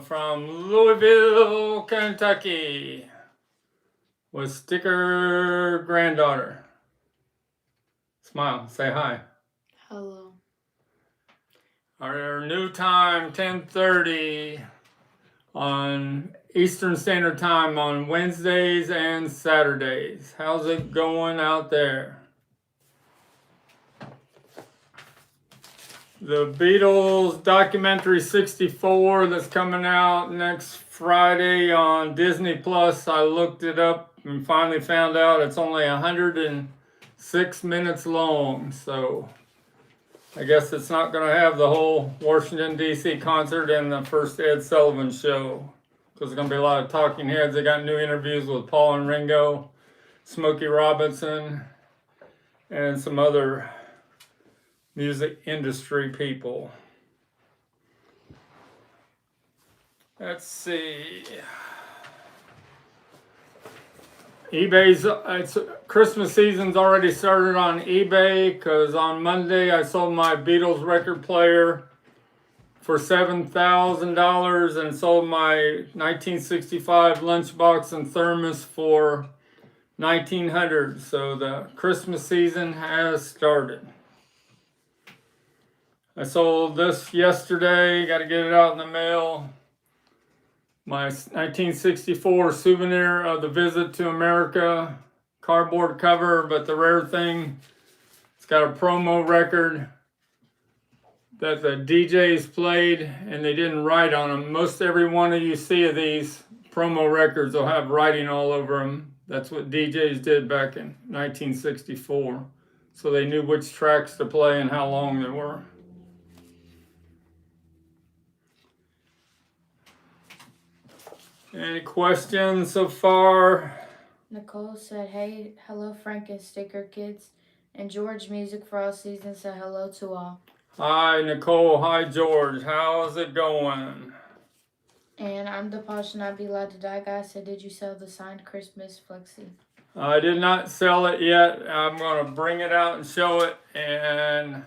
from Louisville, Kentucky, with sticker granddaughter. Smile, say hi. Hello. Our new time, 10:30 on Eastern Standard Time on Wednesdays and Saturdays. How's it going out there? The Beatles documentary 64 that's coming out next Friday on Disney Plus. I looked it up and finally found out it's only 106 minutes long. So I guess it's not going to have the whole Washington, D.C. concert and the first Ed Sullivan show, because there's going to be a lot of talking heads. They got new interviews with Paul and Ringo, Smokey Robinson, and some other music industry people. Let's see. Christmas season's already started on eBay, because on Monday I sold my Beatles record player for $7,000 and sold my 1965 lunchbox and thermos for $1,900. So the Christmas season has started. I sold this yesterday, got to get it out in the mail. My 1964 souvenir of the visit to America, cardboard cover, but the rare thing, it's got a promo record that the DJs played and they didn't write on them. Most every one of you see of these promo records will have writing all over them. That's what DJs did back in 1964. So they knew which tracks to play and how long they were. Any questions so far? Nicole said, hey, hello, Frank and Sticker Kids. And George, Music for All Seasons, said hello to all. Hi, Nicole. Hi, George. How's it going? And I'm the Paul Should Not Be Allowed to Die guy. Said, did you sell the signed Christmas flexi? I did not sell it yet. I'm going to bring it out and show it. And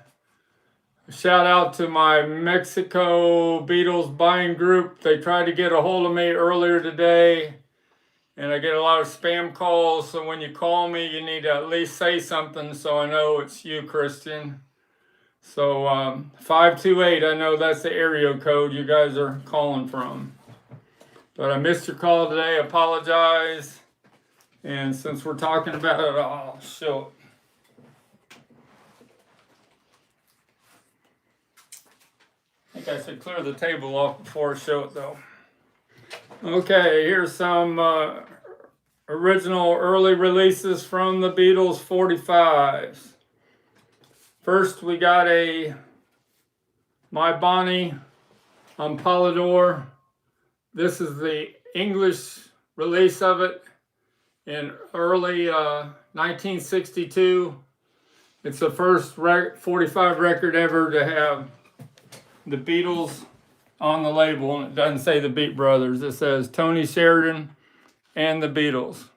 shout out to my Mexico Beatles buying group. They tried to get a hold of me earlier today, and I get a lot of spam calls. So when you call me, you need to at least say something so I know it's you, Christian. So 528, I know that's the area code you guys are calling from. But I missed your call today. I apologize. And since we're talking about it, I'll show it. I think I should clear the table off before I show it though. Okay, here's some original early releases from the Beatles 45s. First we got a My Bonnie on Polydor. This is the English release of it in early 1962. It's the first 45 record ever to have the Beatles on the label, and it doesn't say the Beat Brothers. It says Tony Sheridan and the Beatles.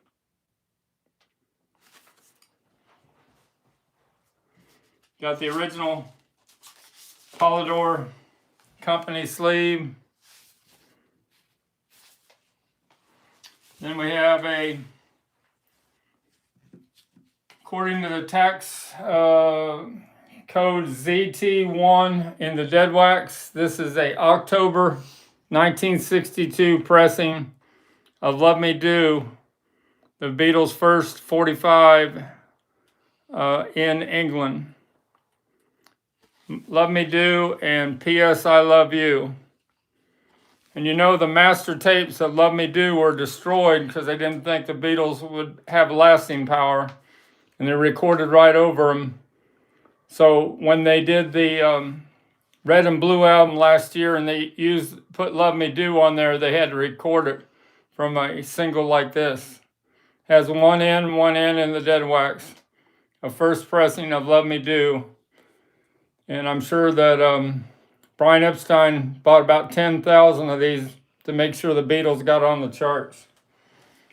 Got the original Polydor company sleeve. Then we have according to the tax code ZT1 in the dead wax. This is a October 1962 pressing of Love Me Do, the Beatles' first 45 in England. Love Me Do and P.S. I Love You. And you know the master tapes of Love Me Do were destroyed because they didn't think the Beatles would have lasting power, and they recorded right over them. So when they did the Red and Blue album last year and they put Love Me Do on there, they had to record it from a single like this. Has one end in the dead wax. A first pressing of Love Me Do. And I'm sure that Brian Epstein bought about 10,000 of these to make sure the Beatles got on the charts.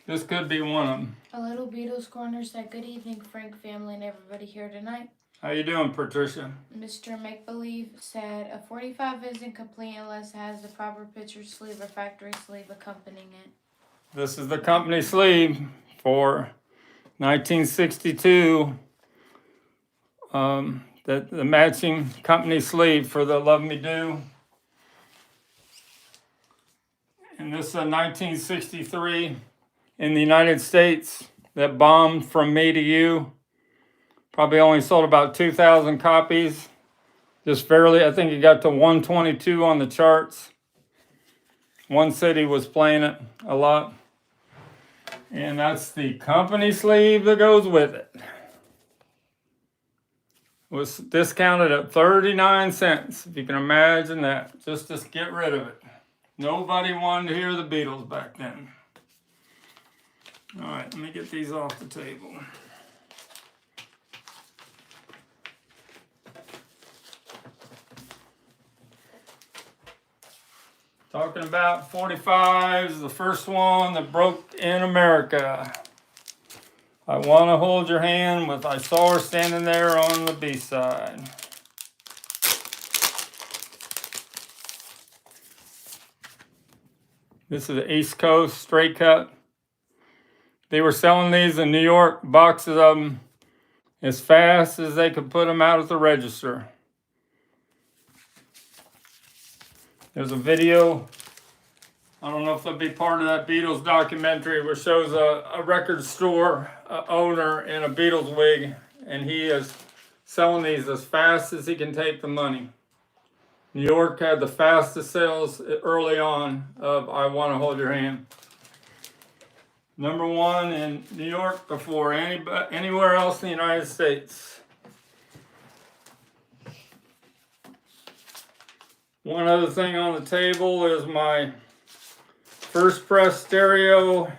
This could be one of them. A Little Beatles Corner said, good evening, Frank family and everybody here tonight. How you doing, Patricia? Mr. Make Believe said a 45 isn't complete unless it has the proper picture sleeve or factory sleeve accompanying it. This is the company sleeve for 1962. The matching company sleeve for the Love Me Do. And this is a 1963 in the United States that bombed From Me to You. Probably only sold about 2,000 copies. Just barely, I think it got to 122 on the charts. One city was playing it a lot. And that's the company sleeve that goes with it. It was discounted at 39 cents, if you can imagine that, just to get rid of it. Nobody wanted to hear the Beatles back then. All right, let me get these off the table. Talking about 45s, the first one that broke in America. I Want to Hold Your Hand with I Saw Her Standing There on the B-side. This is the East Coast straight cut. They were selling these in New York, boxes of them, as fast as they could put them out at the register. There's a video, I don't know if it'll be part of that Beatles documentary, which shows a record store owner in a Beatles wig, and he is selling these as fast as he can take the money. New York had the fastest sales early on of I Want to Hold Your Hand. Number one in New York before anywhere else in the United States. One other thing on the table is my first press stereo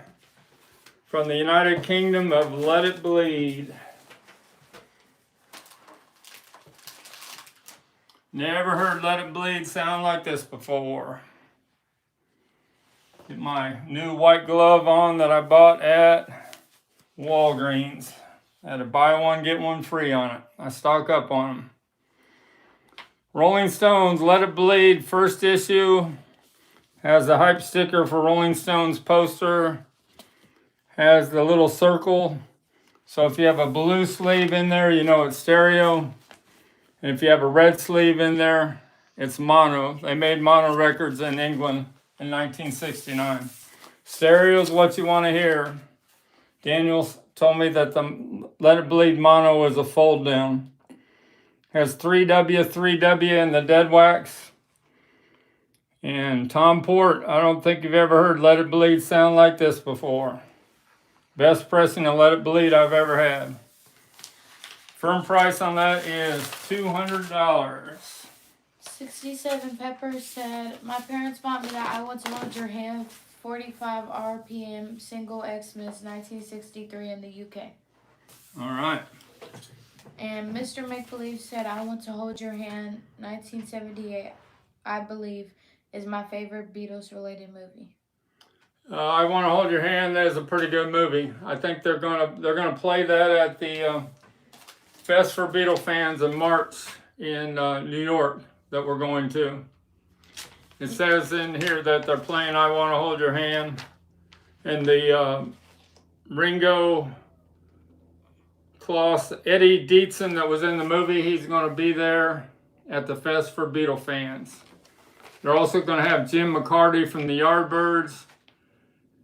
from the United Kingdom of Let It Bleed. Never heard Let It Bleed sound like this before. Get my new white glove on that I bought at Walgreens. I had a buy one, get one free on it. I stock up on them. Rolling Stones, Let It Bleed, first issue. Has the hype sticker for Rolling Stones poster. Has the little circle. So if you have a blue sleeve in there, you know it's stereo. And if you have a red sleeve in there, it's mono. They made mono records in England in 1969. Stereo is what you want to hear. Daniel told me that the Let It Bleed mono is a fold down. Has 3W, 3W in the dead wax. And Tom Port, I don't think you've ever heard Let It Bleed sound like this before. Best pressing of Let It Bleed I've ever had. Firm price on that is $200. 67 Pepper said, my parents bought me that I Want to Hold Your Hand 45 RPM single Xmas 1963 in the UK. All right. And Mr. Make Believe said, I Want to Hold Your Hand 1978, I believe, is my favorite Beatles related movie. I Want to Hold Your Hand is a pretty good movie. I think they're gonna play that at the Fest for Beatle fans in March in New York that we're going to. It says in here that they're playing I Want to Hold Your Hand, and the Ringo Kloss, Eddie Dietzen that was in the movie, he's going to be there at the Fest for Beatle fans. They're also going to have Jim McCarty from the Yardbirds,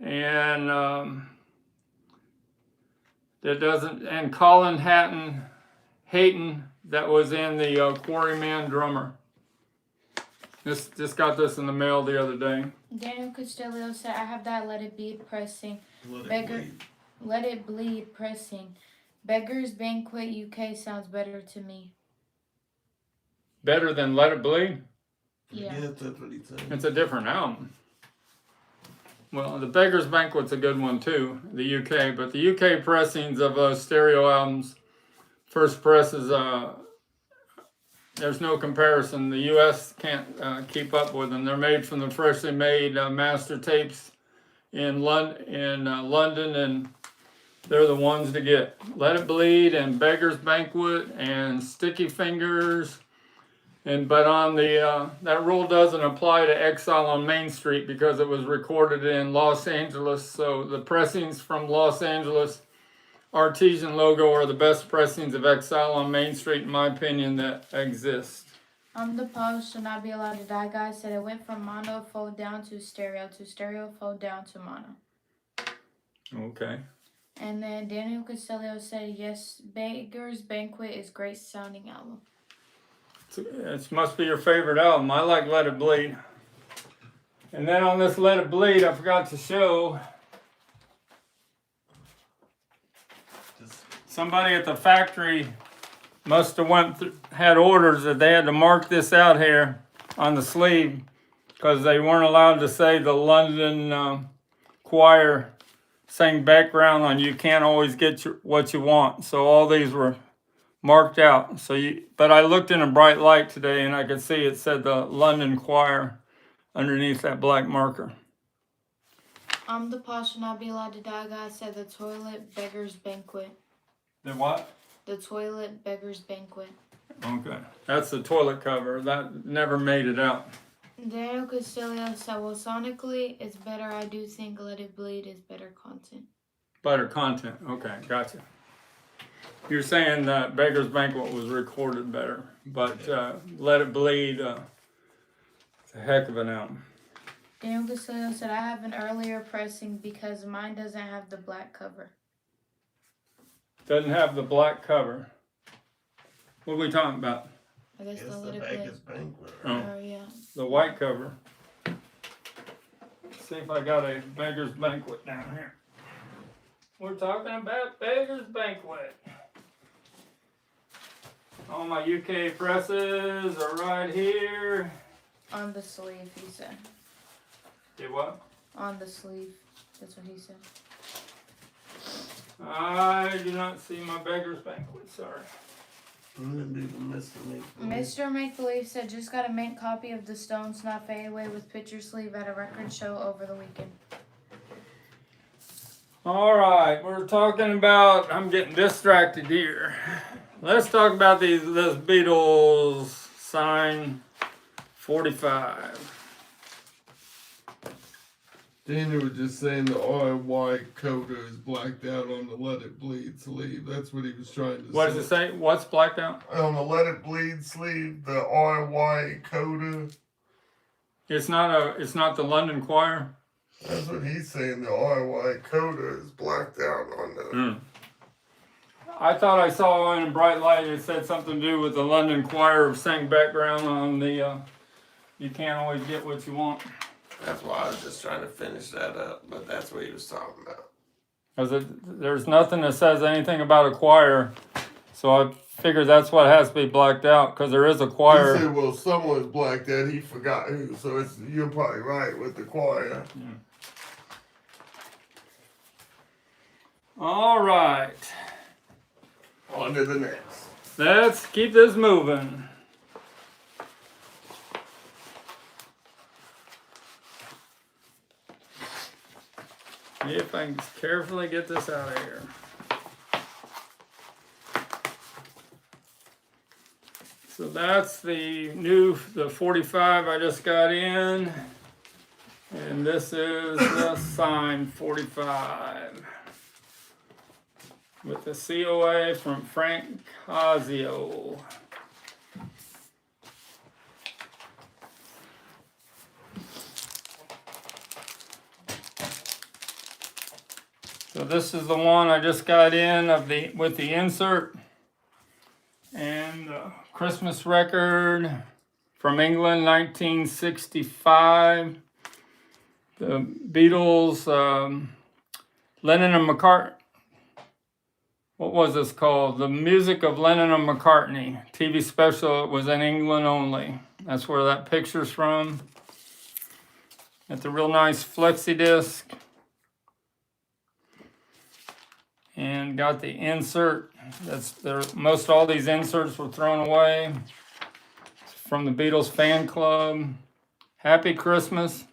and and Colin Hayton that was in the Quarryman Drummer. Just got this in the mail the other day. Daniel Castillo said, I have that Let It Bleed pressing. Let It Bleed pressing. Beggar's Banquet UK sounds better to me. Better than Let It Bleed? Yeah. That's what he said. It's a different album. Well, the Beggar's Banquet's a good one too, the UK, but the UK pressings of stereo albums, first press is, there's no comparison. The US can't keep up with them. They're made from the freshly made master tapes in London and They're the ones to get. Let It Bleed and Beggar's Banquet and Sticky Fingers. But on the that rule doesn't apply to Exile on Main Street because it was recorded in Los Angeles. So the pressings from Los Angeles Artesian logo are the best pressings of Exile on Main Street, in my opinion, that exist. The pause should not be allowed to die, guys. Said it went from mono fold down to stereo fold down to mono. Okay. And then Daniel Castellio said, yes, Beggar's Banquet is great sounding album. It must be your favorite album. I like Let It Bleed. And then on this Let It Bleed, I forgot to show somebody at the factory must have had orders that they had to mark this out here on the sleeve because they weren't allowed to say the London choir sang background on You Can't Always Get What You Want. So all these were marked out. But I looked in a bright light today and I could see it said the London choir underneath that black marker. The pause should not be allowed to die, guys. Said the toilet Beggar's Banquet. The what? The toilet Beggar's Banquet. Okay. That's the toilet cover. That never made it out. Daniel Castillo said, well, sonically, it's better. I do think Let It Bleed is better content. Better content. Okay, gotcha. You're saying that Beggar's Banquet was recorded better, but Let It Bleed, it's a heck of an album. Daniel Castillo said, I have an earlier pressing because mine doesn't have the black cover. Doesn't have the black cover. What are we talking about? I guess It's the the Let It Vegas Bleed. banquet. Oh, Yeah. the white cover. Let's see if I got a Beggar's Banquet down here. We're talking about Beggar's Banquet. All my UK presses are right here. On the sleeve, he said. Did what? On the sleeve. That's what he said. I do not see my Beggar's Banquet, sorry. I'm gonna do the Mr. Make-Believe. Mr. Make Believe said, just got a mint copy of The Stones Not Fade Away with picture sleeve at a record show over the weekend. All right, we're talking about, I'm getting distracted here. Let's talk about this Beatles sign 45. Daniel was just saying the RY coda is blacked out on the Let It Bleed sleeve. That's what he was trying to say. What does it say? What's blacked out? On the Let It Bleed sleeve, the RY coda. It's not the London Choir. That's what he's saying. The RY coda is blacked out on the. I thought I saw in a bright light it said something to do with the London Choir sang background on the You Can't Always Get What You Want. That's why I was just trying to finish that up, but that's what he was talking about. Because there's nothing that says anything about a choir, so I figured that's what has to be blacked out, because there is a He choir. said, well, someone's blacked out. He forgot who. So you're probably right with the choir. All right, On to the next. let's keep this moving. See if I can carefully get this out of here. So that's the 45 I just got in. And this is the signed 45. With the COA from Frank Casio. So this is the one I just got in with the insert and the Christmas record from England, 1965. The Beatles, Lennon and McCartney. What was this called? The Music of Lennon and McCartney. TV special. It was in England only. That's where that picture's from. Got the real nice flexi disc. And got the insert. That's there. Most all these inserts were thrown away. From the Beatles fan club. Happy Christmas,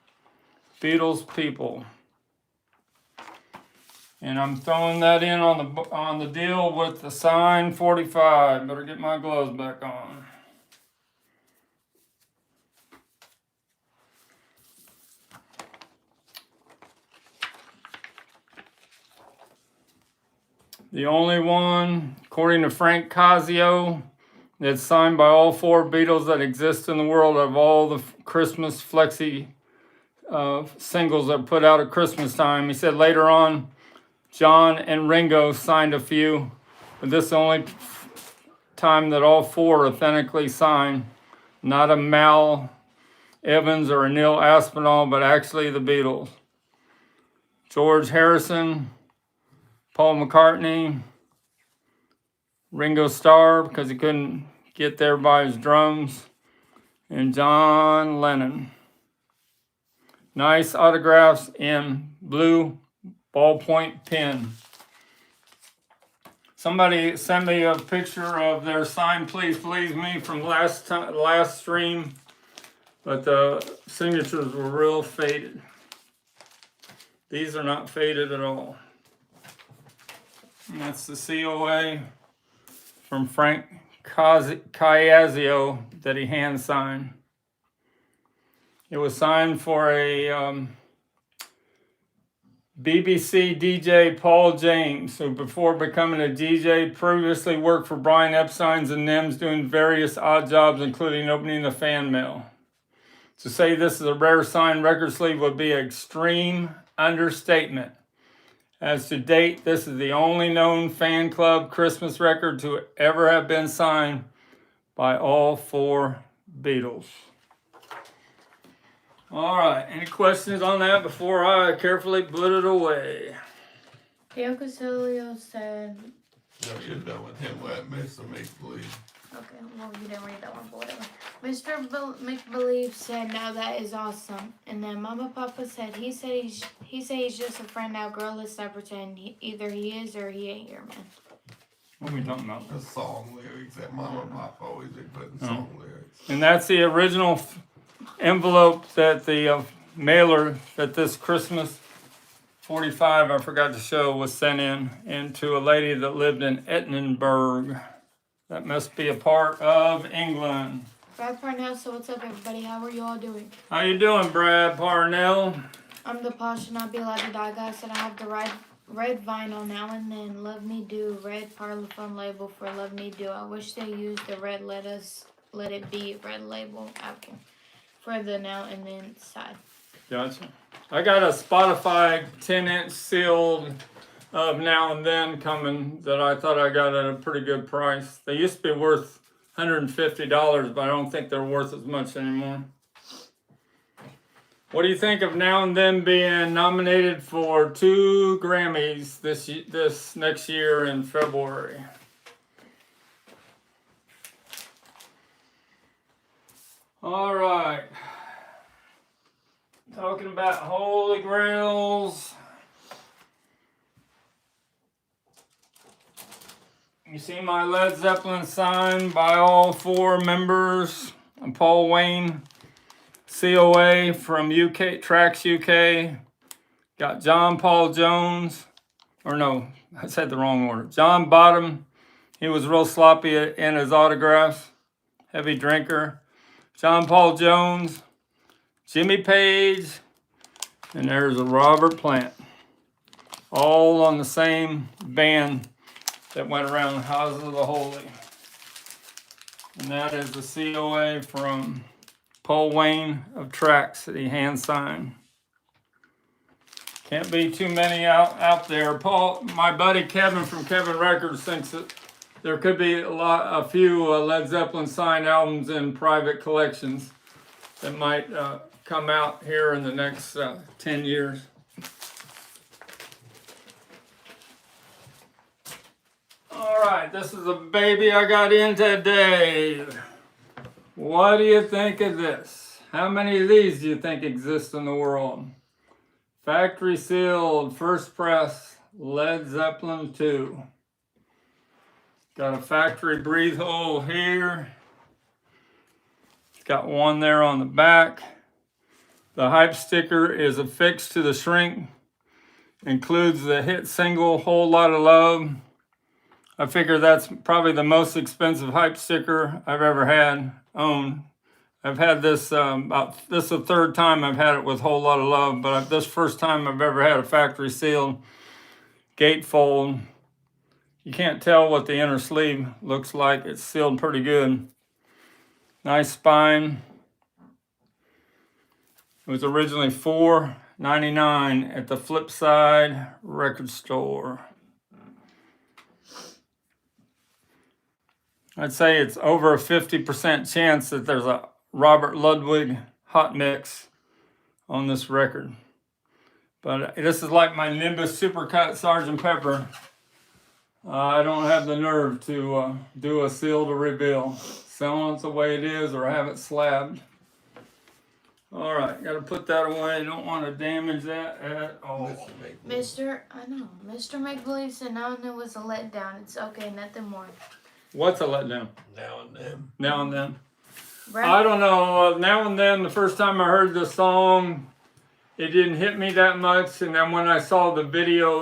Beatles people. And I'm throwing that in on the deal with the signed 45. Better get my gloves back on. The only one, according to Frank Casio, that's signed by all 4 Beatles that exist in the world of all the Christmas flexi singles that put out at Christmas time. He said later on, John and Ringo signed a few, but this is the only time that all 4 authentically signed. Not a Mal Evans or a Neil Aspinall, but actually the Beatles. George Harrison, Paul McCartney, Ringo Starr, because he couldn't get there by his drums, and John Lennon. Nice autographs in blue ballpoint pen. Somebody sent me a picture of their signed Please Please Me from last stream, but the signatures were real faded. These are not faded at all. And that's the COA from Frank Casio that he hand signed. It was signed for a BBC DJ Paul James, who before becoming a DJ previously worked for Brian Epstein's and Nems doing various odd jobs, including opening the fan mail. To say this is a rare signed record sleeve would be an extreme understatement. As to date, this is the only known fan club Christmas record to ever have been signed by all 4 Beatles. All right, any questions on that before I carefully put it away? Dale Casilio said, No, you're done with him. What Mr. Make-Believe. okay, well, you didn't read that one, but whatever. Mr. Make-Believe said, now that is awesome. And then Mama Papa said, he said he's just a friend now, girl, let's not pretend. Either he is or he ain't here, man. What are we talking about? The song lyrics that Mama and Papa always be putting song lyrics. And that's the original envelope that the mailer that this Christmas 45, I forgot to show, was sent in to a lady that lived in Edinburgh. That must be a part of England. Brad Parnell, so what's up, everybody? How are you all doing? How you doing, Brad Parnell? I'm the Posh Should Not Be Allowed to Die guy. Said I have the red vinyl now and then. Love Me Do, red Parlophone label for Love Me Do. I wish they used the red Let It Be red label Apple for the now and then side. Gotcha. I got a Spotify 10-inch sealed of Now and Then coming that I thought I got at a pretty good price. They used to be worth $150, but I don't think they're worth as much anymore. What do you think of Now and Then being nominated for 2 Grammys this next year in February? All right. Talking about Holy Grails. You see my Led Zeppelin signed by all 4 members. And Paul Wayne, COA from UK, Tracks UK. Got John Paul Jones. Or no, I said the wrong order. John Bottom. He was real sloppy in his autographs. Heavy drinker. John Paul Jones. Jimmy Page. And there's a Robert Plant. All on the same band that went around House of the Holy. And that is the COA from Paul Wayne of Tracks that he hand signed. Can't be too many out there. Paul, my buddy Kevin from Kevin Records thinks that there could be a few Led Zeppelin signed albums in private collections that might come out here in the next 10 years. All right, this is a baby I got in today. What do you think of this? How many of these do you think exist in the world? Factory sealed, first press, Led Zeppelin II. Got a factory breathe hole here. It's got one there on the back. The hype sticker is affixed to the shrink. includes the hit single Whole Lotta Love. I figure that's probably the most expensive hype sticker I've ever owned. I've had this this is the third time I've had it with Whole Lotta Love, but this first time I've ever had a factory sealed gatefold. You can't tell what the inner sleeve looks like. It's sealed pretty good. Nice spine. It was originally $4.99 at the Flipside record store. I'd say it's over a 50% chance that there's a Robert Ludwig hot mix on this record. But this is like my Nimbus Supercut Sgt. Pepper. I don't have the nerve to do a seal to reveal. Selling it the way it is or have it slabbed. All right, got to put that away. Don't want to damage that at all. Mr. Make Believe said now and then was a letdown. It's okay, nothing more. What's a letdown? Now and then. Now and then. Brad, I don't know. Now and then, the first time I heard the song, it didn't hit me that much. And then when I saw the video,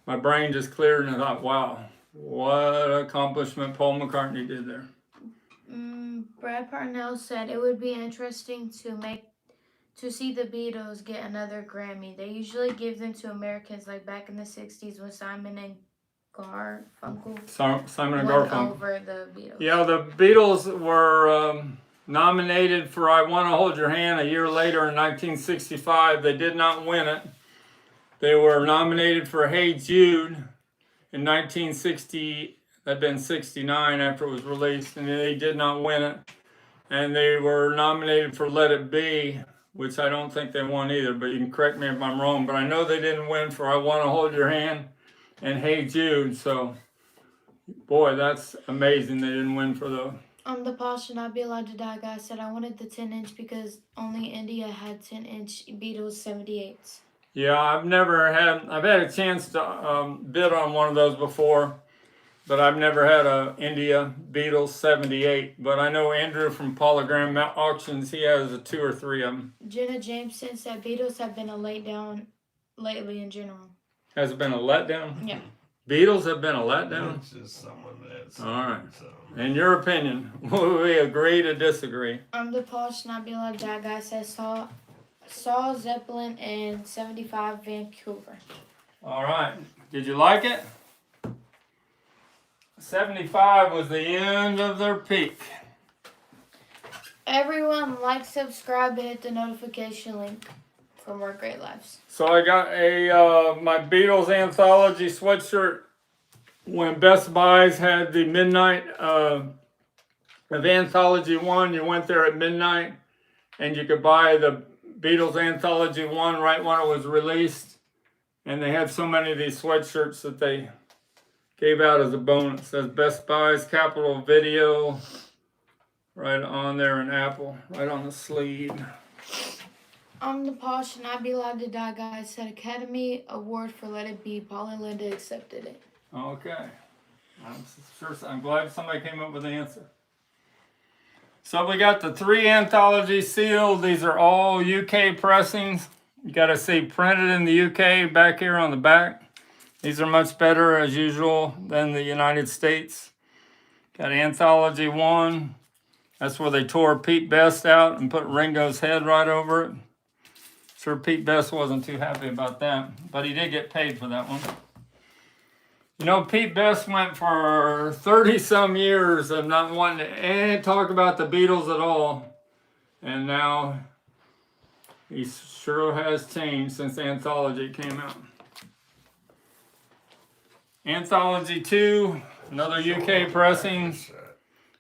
my brain just cleared and I thought, wow, what accomplishment Paul McCartney did there. Brad Parnell said it would be interesting to see the Beatles get another Grammy. They usually give them to Americans, like back in the 60s when Simon and Simon and went Garfunkel. over the Beatles. Yeah, the Beatles were nominated for I Want to Hold Your Hand a year later in 1965. They did not win it. They were nominated for Hey Jude in 1960. That'd been 69 after it was released, and they did not win it. And they were nominated for Let It Be, which I don't think they won either, but you can correct me if I'm wrong. But I know they didn't win for I Want to Hold Your Hand and Hey Jude, so boy, that's amazing they didn't win for those. The Paul Should Not Be Allowed to Die guy said I wanted the 10-inch because only India had 10-inch Beatles 78s. Yeah, I've had a chance to bid on one of those before, but I've never had a India Beatles 78. But I know Andrew from Polygram Auctions, he has 2 or 3 of them. Jenna Jameson said Beatles have been a letdown lately in general. Has it been a letdown? Yeah. Beatles have been a letdown? It's just someone that's... All right. So. In your opinion, will we agree to disagree? The Paul Should Not Be Allowed to Die guy says saw Zeppelin and 75 Vancouver. All right. Did you like it? 75 was the end of their peak. Everyone like, subscribe, and hit the notification link for more great lives. So I got my Beatles Anthology sweatshirt when Best Buys had the midnight of Anthology 1. You went there at midnight and you could buy the Beatles Anthology 1 right when it was released. And they had so many of these sweatshirts that they gave out as a bonus. It says Best Buys, Capital Video, right on there in Apple, right on the sleeve. The Paul Should Not Be Allowed to Die guy said Academy Award for Let It Be. Paul and Linda accepted it. Okay. I'm glad somebody came up with the answer. So we got the 3 Anthology sealed. These are all UK pressings. You got to see printed in the UK back here on the back. These are much better, as usual, than the United States. Got Anthology 1. That's where they tore Pete Best out and put Ringo's head right over it. Sure, Pete Best wasn't too happy about that, but he did get paid for that one. You know, Pete Best went for 30-some years of not wanting to talk about the Beatles at all. And now he sure has changed since Anthology came out. Anthology 2, another UK pressing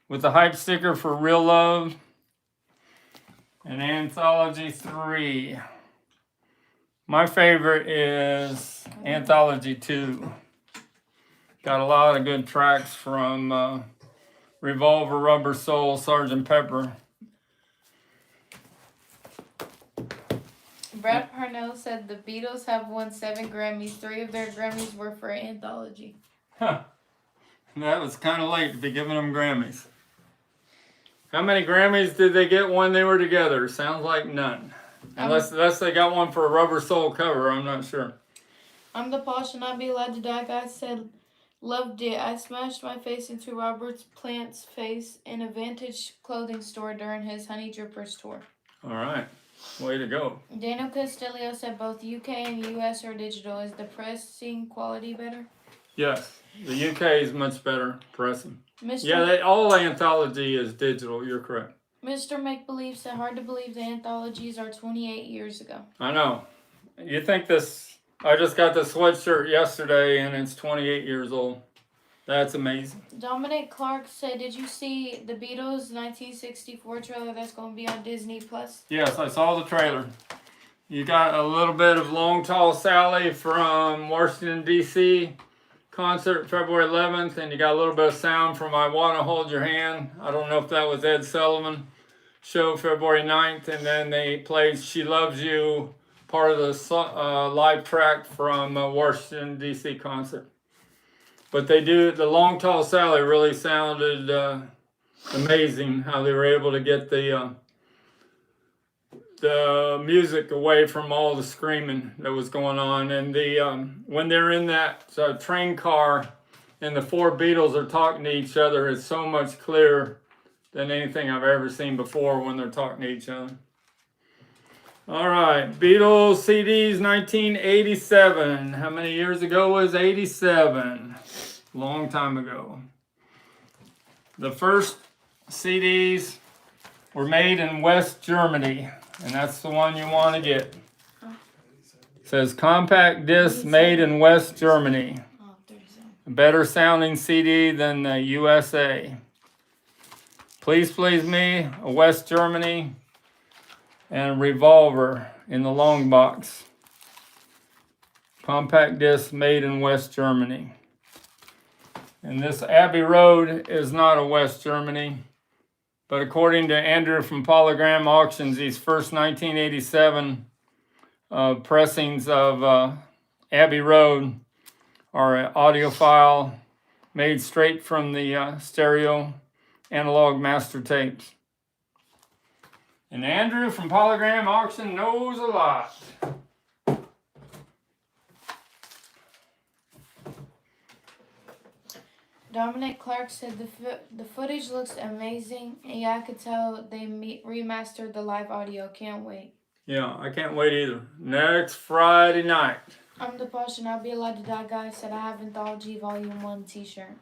with the hype sticker for Real Love. And Anthology 3. My favorite is Anthology 2. Got a lot of good tracks from Revolver, Rubber Soul, Sgt. Pepper. Brad Parnell said the Beatles have won 7 Grammys. 3 of their Grammys were for Anthology. Huh. That was kind of late to be giving them Grammys. How many Grammys did they get when they were together? Sounds like none. Unless they got one for a rubber sole cover, I'm not sure. I'm the Paul Should Not Be Allowed to Die guy said, loved it. I smashed my face into Robert Plant's face in a vintage clothing store during his Honey Drippers tour. All right. Way to go. Daniel Castillo said both UK and US are digital. Is the pressing quality better? Yes. The UK is much better pressing. Mr. Yeah, all Anthology is digital. You're correct. Mr. Make Believe said, hard to believe the anthologies are 28 years ago. I know. You think this... I just got the sweatshirt yesterday, and it's 28 years old. That's amazing. Dominic Clark said, did you see the Beatles 1964 trailer that's going to be on Disney Plus? Yes, I saw the trailer. You got a little bit of Long Tall Sally from Washington, D.C. concert February 11th, and you got a little bit of sound from I Wanna Hold Your Hand. I don't know if that was Ed Sullivan show February 9th, and then they played She Loves You, part of the live track from Washington, D.C. concert. But they do, the Long Tall Sally really sounded amazing how they were able to get the music away from all the screaming that was going on. And when they're in that train car and the four Beatles are talking to each other, it's so much clearer than anything I've ever seen before when they're talking to each other. All right, Beatles CDs 1987. How many years ago was 87? Long time ago. The first CDs were made in West Germany, and that's the one you want to get. It says compact disc made in West Germany. A better sounding CD than the USA. Please Please Me, a West Germany, and a Revolver in the long box. Compact disc made in West Germany. And this Abbey Road is not a West Germany, but according to Andrew from Polygram Auctions, these first 1987 pressings of Abbey Road are an audiophile made straight from the stereo analog master tapes. And Andrew from Polygram Auction knows a lot. Dominic Clark said the footage looks amazing. And yeah, I could tell they remastered the live audio. Can't wait. Yeah, I can't wait either. Next Friday night. I'm the Paul Should Not Be Allowed to Die guy said I have Anthology Volume 1 t-shirt.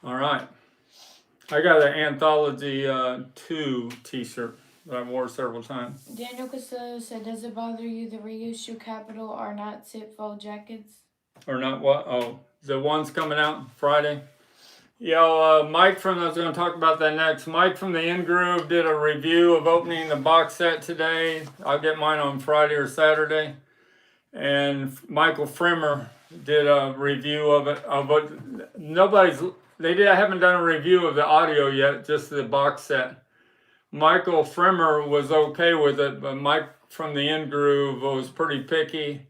All right. I got an Anthology 2 t-shirt that I wore several times. Daniel Castillo said, does it bother you the reissue capital are not zip fold jackets? Or not what? Oh, the one's coming out Friday. Yeah, Mike from, I was going to talk about that next. Mike from the In Groove did a review of opening the box set today. I'll get mine on Friday or Saturday. And Michael Frimmer did a review of it. I haven't done a review of the audio yet, just the box set. Michael Frimmer was okay with it, but Mike from the In Groove was pretty picky.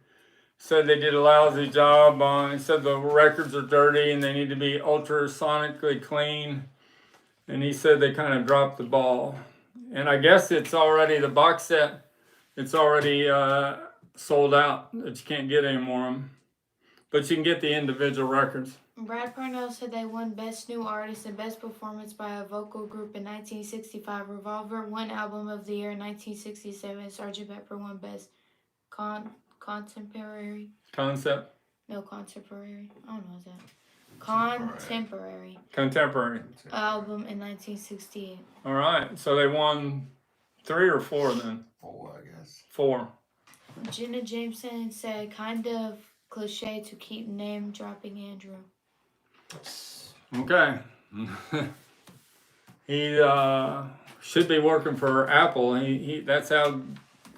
Said they did a lousy job on. He said the records are dirty and they need to be ultrasonically clean. And he said they kind of dropped the ball. And I guess it's already, the box set, it's already sold out. That you can't get any more of them. But you can get the individual records. Brad Parnell said they won Best New Artist and Best Performance by a Vocal Group in 1965. Revolver won Album of the Year in 1967. Sgt. Pepper won Best Contemporary. Concept? No, contemporary. I don't know what that. Contemporary. Album in 1968. All right. So they won 3 or 4 then? 4, I guess. 4. Jenna Jameson said, kind of cliche to keep name dropping Andrew. Okay. He should be working for Apple. He that's how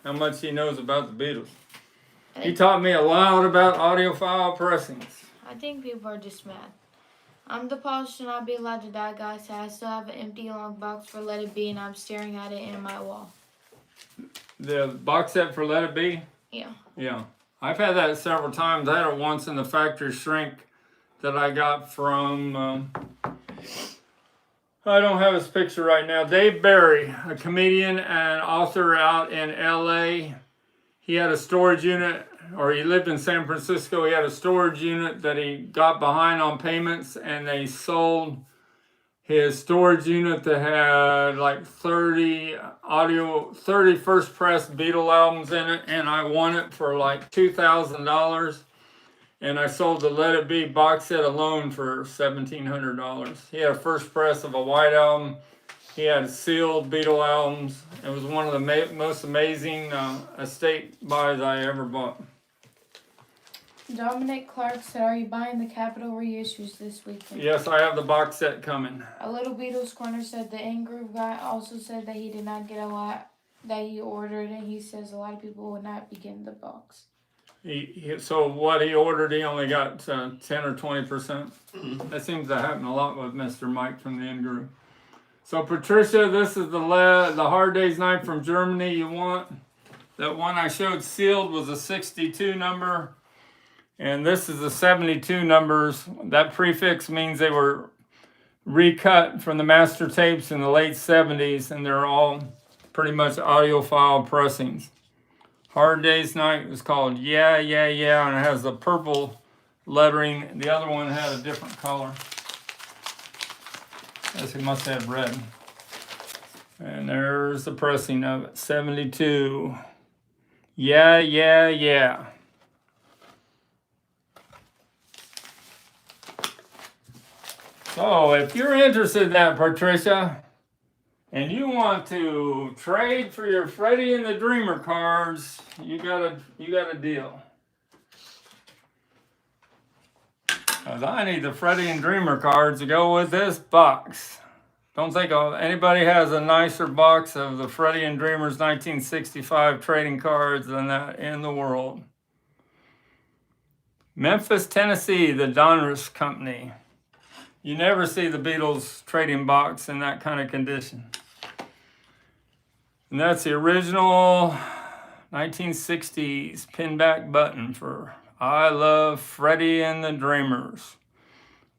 much he knows about the Beatles. He taught me a lot about audiophile pressings. I think people are just mad. I'm the Paul Should Not Be Allowed to Die guy, so I still have an empty long box for Let It Be, and I'm staring at it in my wall. The box set for Let It Be? Yeah. Yeah. I've had that several times. I had it once in the factory shrink that I got from, I don't have his picture right now. Dave Barry, a comedian and author out in LA. he had a storage unit, or he lived in San Francisco. He had a storage unit that he got behind on payments, and they sold his storage unit that had like 30 first press Beatle albums in it, and I won it for like $2,000. And I sold the Let It Be box set alone for $1,700. He had a first press of a white album. He had sealed Beatle albums. It was one of the most amazing estate buys I ever bought. Dominic Clark said, "Are you buying the Capitol reissues this weekend?" Yes, I have the box set coming. A Little Beatles Corner said the in-group guy also said that he did not get a lot that he ordered, and he says a lot of people will not be getting the box. So what he ordered, he only got 10 or 20%. That seems to happen a lot with Mr. Mike from the in-group. So Patricia, this is the Hard Day's Night from Germany you want. That one I showed sealed was a 62 number. And this is the 72 numbers. That prefix means they were recut from the master tapes in the late 70s, and they're all pretty much audiophile pressings. Hard Day's Night was called Yeah, Yeah, Yeah, and it has the purple lettering. The other one had a different color. I guess it must have red. And there's the pressing of it, 72. Yeah, Yeah, Yeah. So if you're interested in that, Patricia, and you want to trade for your Freddie and the Dreamer cards, you got a deal. Because I need the Freddie and Dreamer cards to go with this box. Don't think anybody has a nicer box of the Freddie and Dreamer's 1965 trading cards than that in the world. Memphis, Tennessee, the Donruss Company. You never see the Beatles trading box in that kind of condition. And that's the original 1960s pinback button for I Love Freddie and the Dreamers.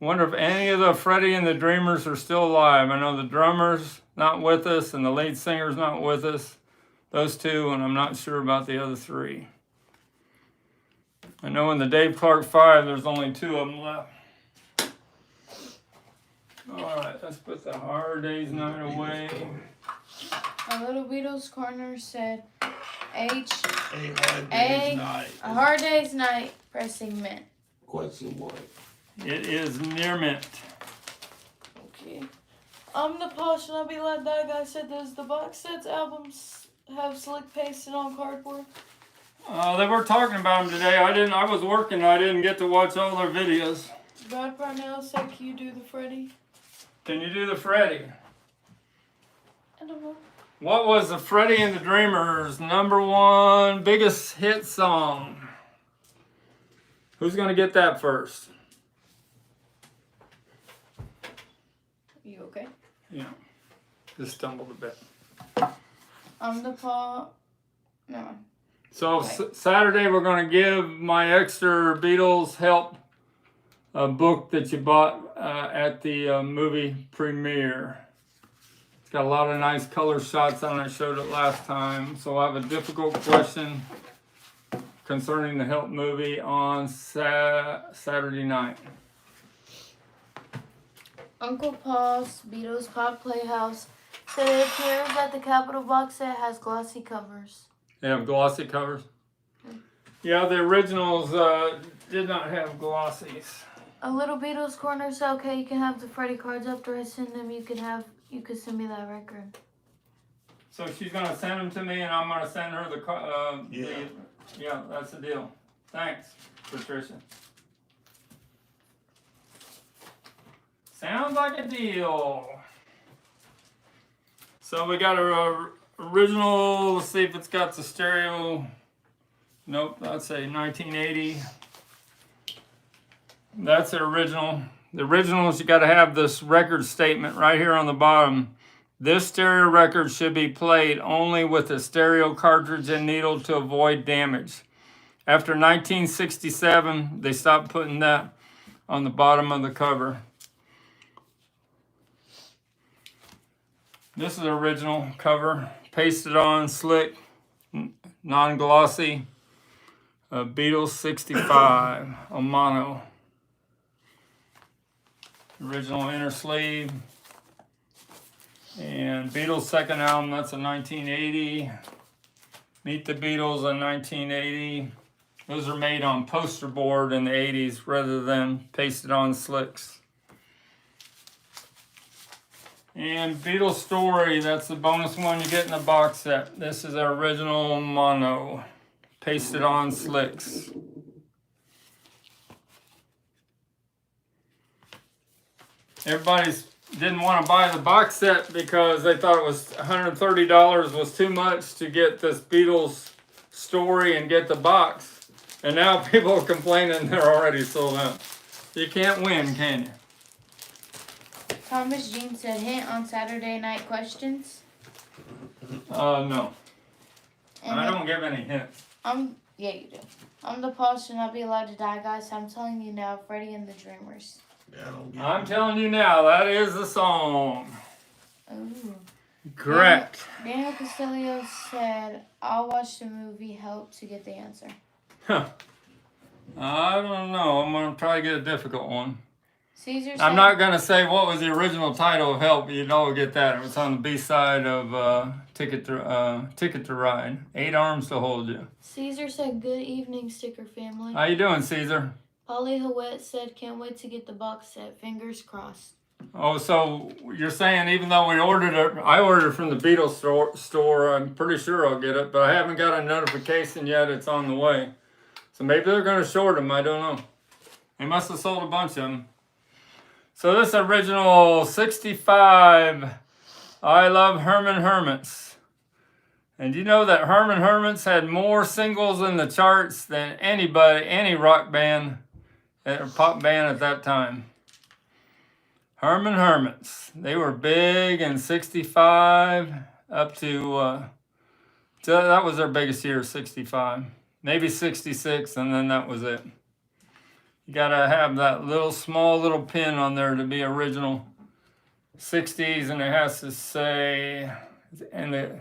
Wonder if any of the Freddie and the Dreamers are still alive. I know the drummer's not with us and the lead singer's not with us. Those two, and I'm not sure about the other three. I know in the Dave Clark 5, there's only 2 of them left. All right, let's put the Hard Day's Night away. A Little Beatles Corner said, A Hard Day's Night pressing mint. Question mark. It is near mint. Okay. The Paul Should Not Be Let Die guy said, does the box sets albums have slick pasted on cardboard? They were talking about them today. I was working. I didn't get to watch all their videos. Brad Parnell said, can you do the Freddie? Can you do the Freddie? I don't know. What was the Freddie and the Dreamers' #1 biggest hit song? Who's going to get that first? You okay? Yeah. Just stumbled a bit. The Paul... No. So Saturday we're going to give my extra Beatles help book that you bought at the movie premiere. It's got a lot of nice color shots on it. I showed it last time. So I have a difficult question concerning the Help movie on Saturday night. Uncle Paul's Beatles Pop Playhouse said it appears that the Capitol box set has glossy covers. They have glossy covers? Yeah, the originals did not have glossies. A Little Beatles Corner said, okay, you can have the Freddie cards after I send them. You could send me that record. So she's going to send them to me, and I'm going to send her the yeah, that's the deal. Thanks, Patricia. Sounds like a deal. So we got our original. Let's see if it's got the stereo. Nope, that's a 1980. That's the original. The originals, you got to have this record statement right here on the bottom. This stereo record should be played only with a stereo cartridge and needle to avoid damage. After 1967, they stopped putting that on the bottom of the cover. This is the original cover, pasted on, slick, non-glossy. Beatles 65, a mono. Original inner sleeve. And Beatles second album, that's a 1980. Meet the Beatles in 1980. Those are made on poster board in the 80s rather than pasted on slicks. And Beatles Story, that's the bonus one you get in the box set. This is our original mono, pasted on slicks. Everybody didn't want to buy the box set because they thought it was $130 was too much to get this Beatles Story and get the box. And now people are complaining they're already sold out. You can't win, can you? Thomas Jean said, hint on Saturday night questions. No. And I don't give any hints. Yeah, you do. The Paul should not be allowed to die, guys. I'm telling you now, Freddie and the Dreamers. Yeah, I don't get I'm telling you now, that is the song. Ooh. Correct. Daniel Castillo said, I'll watch the movie Help to get the answer. Huh. I don't know. I'm going to try to get a difficult one. Caesar said, I'm not going to say what was the original title of Help. You'd all get that. It was on the B-side of Ticket to Ride. 8 Arms to Hold You. Caesar said, good evening, sticker family. How you doing, Caesar? Polly Hawette said, can't wait to get the box set. Fingers crossed. Oh, so you're saying even though I ordered it from the Beatles store, I'm pretty sure I'll get it, but I haven't got a notification yet it's on the way. So maybe they're going to short them, I don't know. They must have sold a bunch of them. So this original 65, I Love Herman Hermits. And you know that Herman Hermits had more singles in the charts than any rock band or pop band at that time. Herman Hermits. They were big in 65 up to, that was their biggest year, 65. Maybe 66, and then that was it. You gotta have that small little pin on there to be original 60s, and it has to say, and it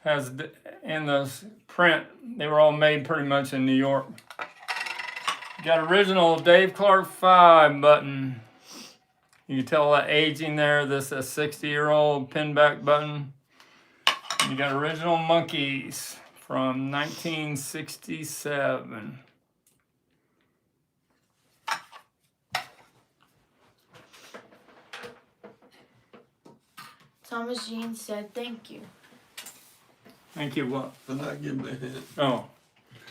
has in the print, they were all made pretty much in New York. You got original Dave Clark 5 button. You can tell that aging there. This is a 60-year-old pinback button. And you got original Monkeys from 1967. Thomas Jean said, thank you. Thank you, what? For not giving a hint. Oh.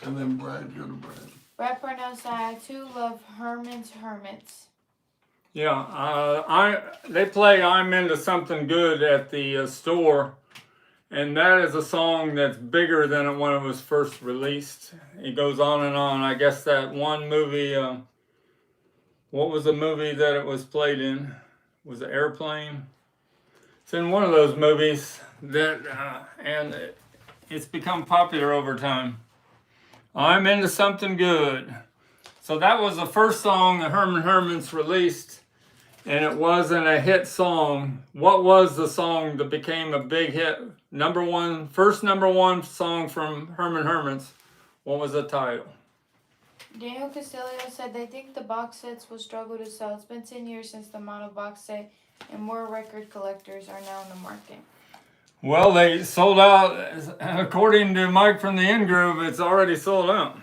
And then Brad, go to Brad. Brad Parnell said, I too love Herman's Hermits. Yeah, they play I'm Into Something Good at the store, and that is a song that's bigger than when it was first released. It goes on and on. I guess that one movie, what was the movie that it was played in? Was it Airplane? It's in one of those movies that, and it's become popular over time. I'm Into Something Good. So that was the first song that Herman Hermits released, and it wasn't a hit song. What was the song that became a big hit? First number one song from Herman Hermits. What was the title? Daniel Castillo said they think the box sets will struggle to sell. It's been 10 years since the mono box set, and more record collectors are now in the market. Well, they sold out. According to Mike from the In-Groove, it's already sold out.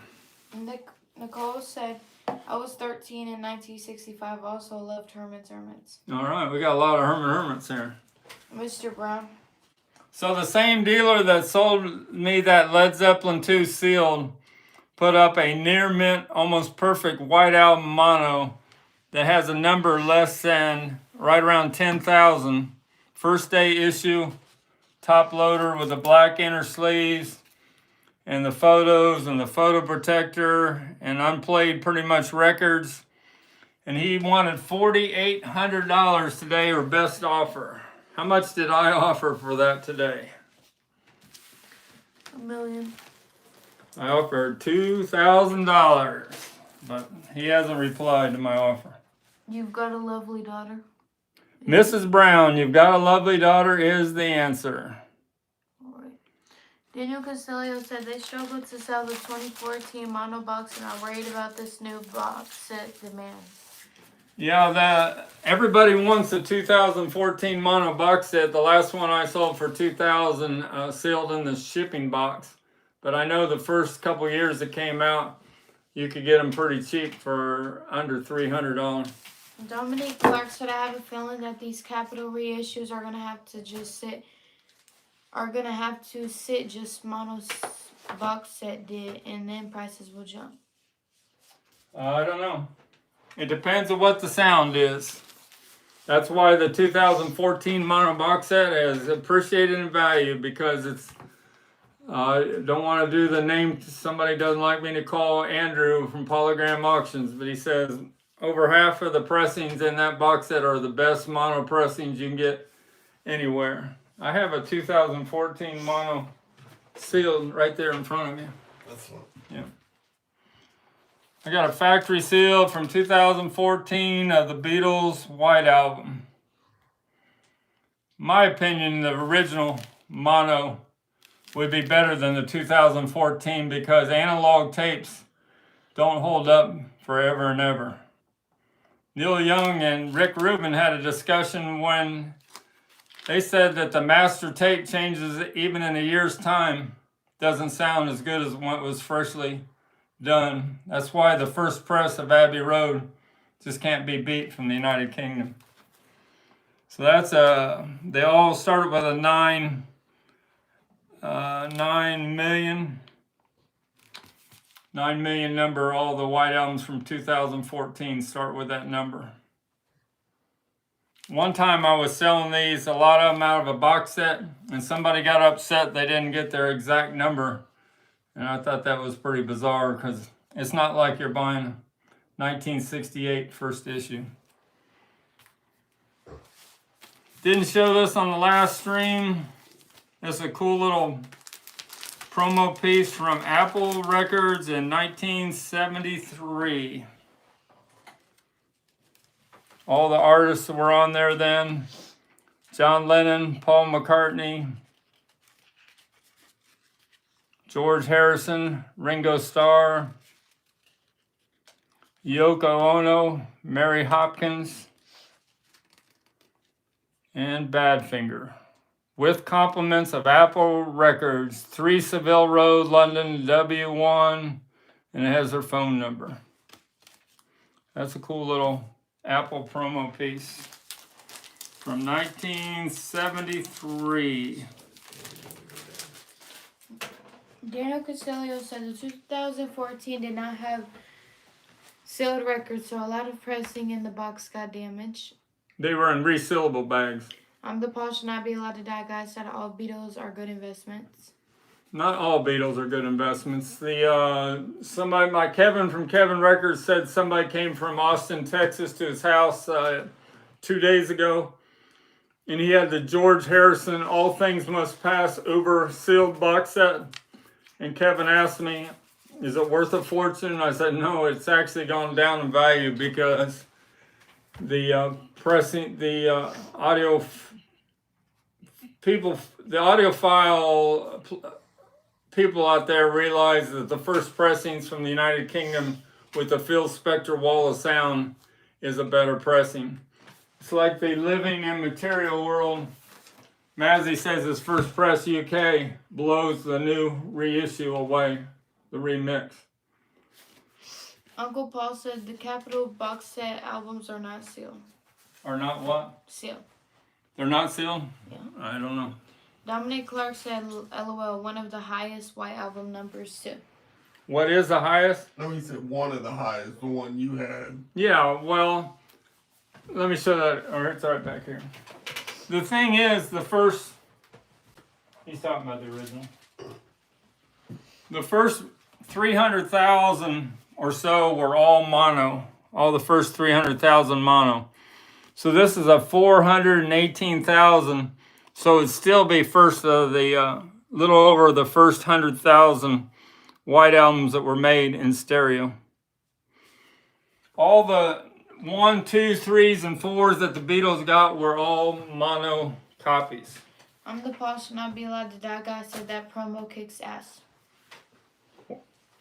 Nicole said, I was 13 in 1965. Also loved Herman's Hermits. All right, we got a lot of Herman Hermits here. Mr. Brown. So the same dealer that sold me that Led Zeppelin II sealed put up a near mint, almost perfect White Album mono that has a number less than right around 10,000. First day issue, top loader with the black inner sleeves and the photos and the photo protector and unplayed pretty much records. And he wanted $4,800 today, or best offer. How much did I offer for that today? $1 million. I offered $2,000, but he hasn't replied to my offer. You've got a lovely daughter. Mrs. Brown, you've got a lovely daughter is the answer. Or Daniel Castillo said they struggled to sell the 2014 mono box and are worried about this new box set demand. Yeah, everybody wants the 2014 mono box set. The last one I sold for 2,000 sealed in the shipping box. But I know the first couple years it came out, you could get them pretty cheap for under $300. Dominique Clark said, I have a feeling that these capital reissues are gonna have to sit just mono box set did, and then prices will jump. I don't know. It depends on what the sound is. That's why the 2014 mono box set is appreciated in value, because it's don't want to do the name. Somebody doesn't like me to call Andrew from Polygram Auctions, but he says over half of the pressings in that box set are the best mono pressings you can get anywhere. I have a 2014 mono sealed right there in front of me. That's one. Yeah. I got a factory seal from 2014 of the Beatles White Album. My opinion, the original mono would be better than the 2014 because analog tapes don't hold up forever and ever. Neil Young and Rick Rubin had a discussion when they said that the master tape changes even in a year's time doesn't sound as good as what was freshly done. That's why the first press of Abbey Road just can't be beat from the United Kingdom. So that's they all started with a 9 million number. All the White Albums from 2014 start with that number. One time I was selling these, a lot of them out of a box set, and somebody got upset they didn't get their exact number. And I thought that was pretty bizarre because it's not like you're buying 1968 first issue. Didn't show this on the last stream. This is a cool little promo piece from Apple Records in 1973. All the artists that were on there then: John Lennon, Paul McCartney, George Harrison, Ringo Starr, Yoko Ono, Mary Hopkins, and Badfinger. With compliments of Apple Records, 3 Savile Road, London, W1, and it has their phone number. That's a cool little Apple promo piece from 1973. Daniel Castillo said the 2014 did not have sealed records, so a lot of pressing in the box got damaged. They were in resealable bags. I'm the Paul Should Not Be Allowed to Die guy said all Beatles are good investments. Not all Beatles are good investments. My Kevin from Kevin Records said somebody came from Austin, Texas to his house 2 days ago, and he had the George Harrison All Things Must Pass over sealed box set. And Kevin asked me, is it worth a fortune? I said, no, it's actually gone down in value because the audiophile people out there realize that the first pressings from the United Kingdom with the Phil Spector Wall of Sound is a better pressing. It's like the living immaterial world. Mazzy says his first press UK blows the new reissue away, the remix. Uncle Paul said the Capitol box set albums are not sealed. Are not what? Sealed. They're not sealed? Yeah. I don't know. Dominic Clark said, LOL, one of the highest White Album numbers too. What is the highest? No, he said one of the highest, the one you had. Yeah, well, let me show that. Or it's right back here. The thing is, he's talking about the original. The first 300,000 or so were all mono. All the first 300,000 mono. So this is a 418,000. So it'd still be first of the little over the first 100,000 White Albums that were made in stereo. All the 1, 2, 3s, and 4s that the Beatles got were all mono copies. I'm the Paul should not be allowed to die guy said that promo kicks ass.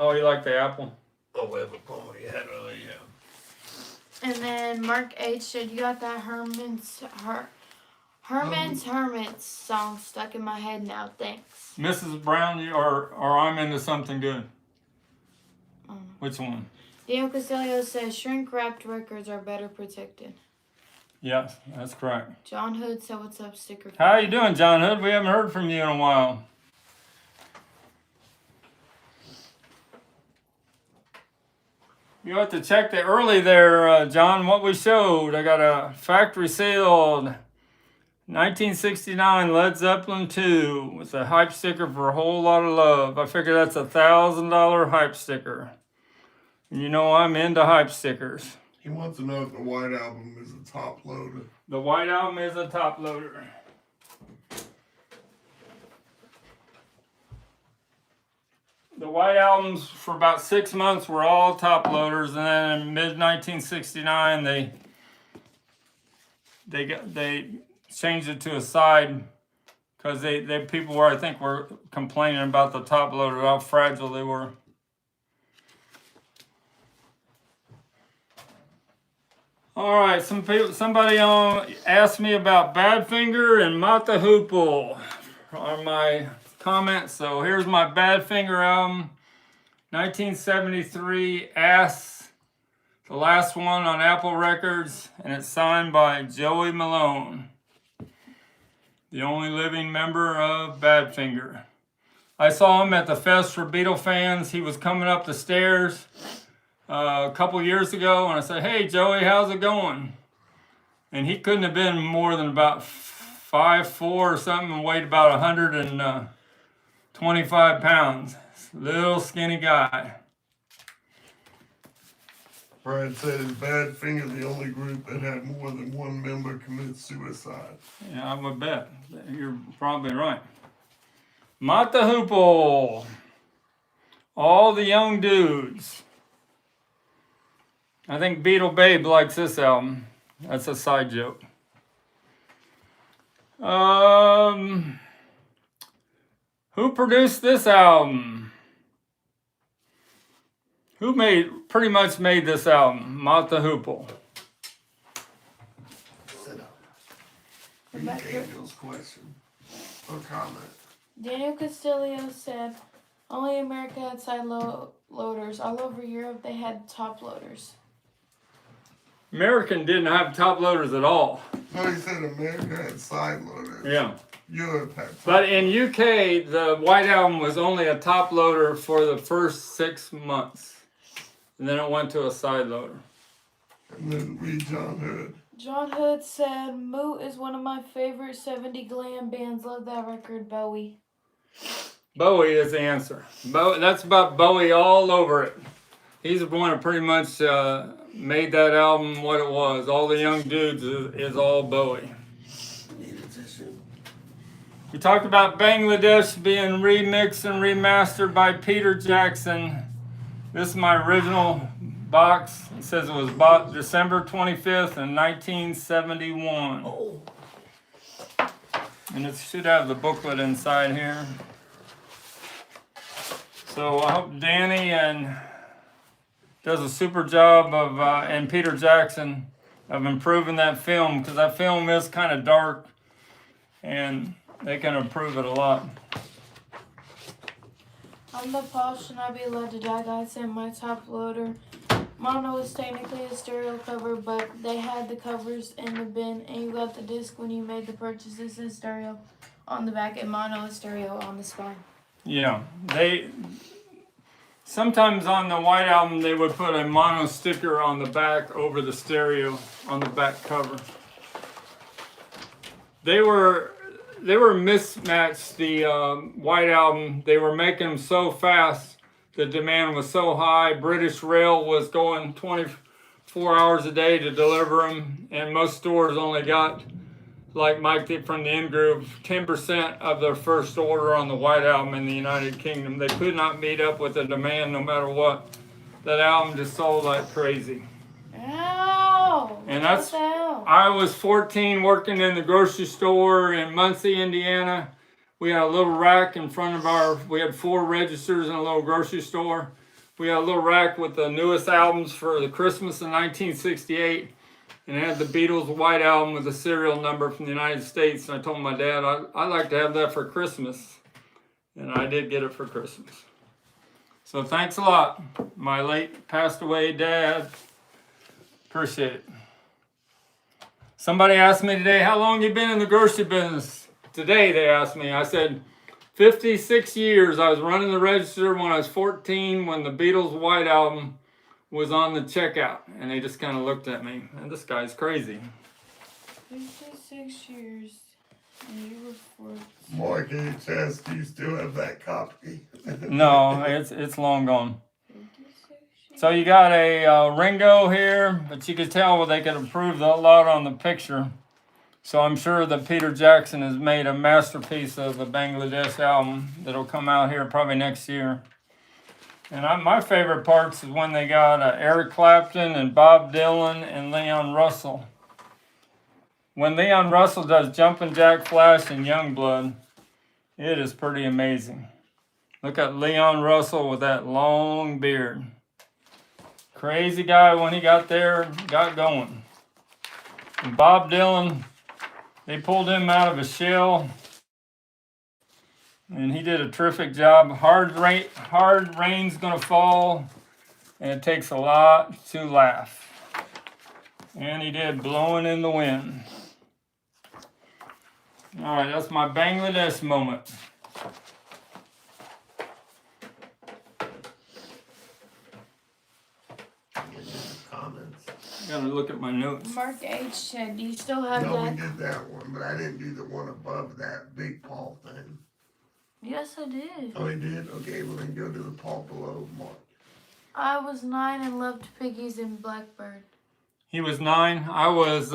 Oh, you like the apple? Oh, we have a poem you had earlier, yeah. And then Mark H said you got that Herman's song stuck in my head now. Thanks. Mrs. Brown, or I'm into something good. Oh. Which one? Daniel Castillo says shrink wrapped records are better protected. Yes, that's correct. John Hood said what's up, sticker. How you doing, John Hood? We haven't heard from you in a while. You have to check the early there, John, what we showed. I got a factory sealed 1969 Led Zeppelin II with a hype sticker for a whole lot of love. I figure that's $1,000 hype sticker. And you know I'm into hype stickers. He wants to know if the White Album is a top loader. The White Album is a top loader. The White Albums for about 6 months were all top loaders, and then in mid 1969 they changed it to a side because they people were, I think, were complaining about the top loader, how fragile they were. All right, somebody asked me about Badfinger and Mata Hoople on my comments. So here's my Badfinger album, 1973 Ass, the last one on Apple Records, and it's signed by Joey Malone, the only living member of Badfinger. I saw him at the Fest for Beatle fans. He was coming up the stairs a couple years ago, and I said, "Hey Joey, how's it going?" And he couldn't have been more than about 5'4" or something, and weighed about 125 pounds. Little skinny guy. Brad said is Badfinger the only group that had more than one member commit suicide? Yeah, I would bet. You're probably right. Mata Hoople. All the young dudes. I think Beatle Babe likes this album. That's a side joke. Who produced this album? Who pretty much made this album? Mata Hoople. Sit up. Read Daniel's question or comment. Daniel Castillo said only America had side loaders. All over Europe they had top loaders. American didn't have top loaders at all. No, he said America had side loaders. Yeah. Europe had top. But in UK, the White Album was only a top loader for the first 6 months. And then it went to a side loader. And then read John Hood. John Hood said Moot is one of my favorite 70 glam bands. Love that record, Bowie. Bowie is the answer. That's about Bowie all over it. He's the one that pretty much made that album what it was. All the young dudes is all Bowie. Need a tissue. We talked about Bangladesh being remixed and remastered by Peter Jackson. This is my original box. It says it was bought December 25th in 1971. Oh. And it should have the booklet inside here. So I hope Danny does a super job of, and Peter Jackson, of improving that film, because that film is kind of dark, and they can improve it a lot. I'm the Paul should not be allowed to die guy said my top loader. Mono is technically a stereo cover, but they had the covers in the bin, and you got the disc when you made the purchases in stereo on the back, and mono is stereo on the spine. Yeah, sometimes on the White Album they would put a mono sticker on the back over the stereo on the back cover. They were mismatched, the White Album. They were making them so fast, the demand was so high. British Rail was going 24 hours a day to deliver them, and most stores only got, like Mike did from the In-Groove, 10% of their first order on the White Album in the United Kingdom. They could not meet up with the demand no matter what. That album just sold like crazy. Ow! Wow. And What that's, the hell? I was 14 working in the grocery store in Muncie, Indiana. We had a little rack in front of we had 4 registers in a little grocery store. We had a little rack with the newest albums for the Christmas of 1968. And it had the Beatles White Album with a serial number from the United States. And I told my dad, I'd like to have that for Christmas. And I did get it for Christmas. So thanks a lot, my late passed away dad. Appreciate it. Somebody asked me today, how long you been in the grocery business? Today they asked me. I said, 56 years. I was running the register when I was 14 when the Beatles White Album was on the checkout. And they just kind of looked at me. And this guy's crazy. 56 years. And you were 14. Mark HS, do you still have that copy? No, it's long gone. So you got a Ringo here, but you could tell they could improve a lot on the picture. So I'm sure that Peter Jackson has made a masterpiece of the Bangladesh album that'll come out here probably next year. And my favorite parts is when they got Eric Clapton and Bob Dylan and Leon Russell. When Leon Russell does Jumpin' Jack Flash and Youngblood, it is pretty amazing. Look at Leon Russell with that long beard. Crazy guy when he got there, got going. And Bob Dylan, they pulled him out of a shell, and he did a terrific job. Hard rain's gonna fall, and it takes a lot to laugh. And he did Blowing in the Wind. All right, that's my Bangladesh moment. Comments. I gotta look at my notes. Mark H said, do you still have No, we that? did that one, but I didn't do the one above that big Paul thing. Yes, I did. Oh, he did? Okay, well then go to the Paul below, Mark. I was 9 and loved piggies and Blackbird. He was 9. I was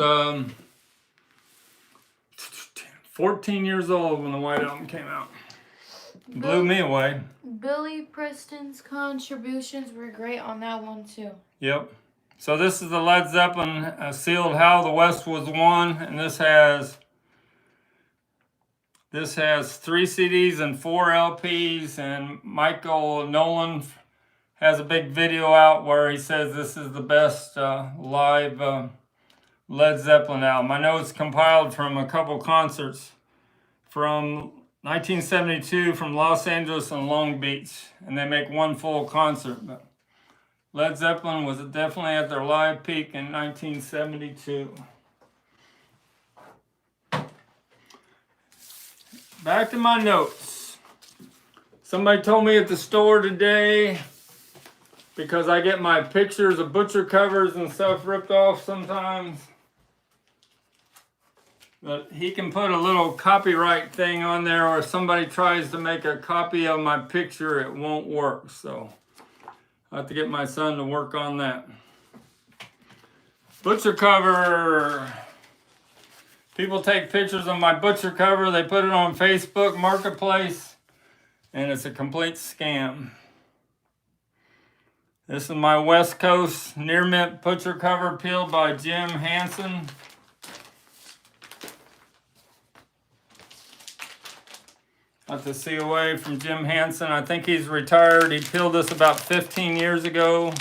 14 years old when the White Album came out. Blew me away. Billy Preston's contributions were great on that one too. Yep. So this is the Led Zeppelin sealed How the West Was Won, and this has 3 CDs and 4 LPs, and Michael Nolan has a big video out where he says this is the best live Led Zeppelin album. I know it's compiled from a couple concerts from 1972 from Los Angeles and Long Beach, and they make one full concert. But Led Zeppelin was definitely at their live peak in 1972. Back to my notes. Somebody told me at the store today, because I get my pictures of butcher covers and stuff ripped off sometimes, that he can put a little copyright thing on there, or if somebody tries to make a copy of my picture, it won't work. So I have to get my son to work on that. Butcher cover. People take pictures of my butcher cover, they put it on Facebook Marketplace, and it's a complete scam. This is my West Coast Near Mint butcher cover peeled by Jim Hansen. Got the COA from Jim Hansen. I think he's retired. He peeled this about 15 years ago.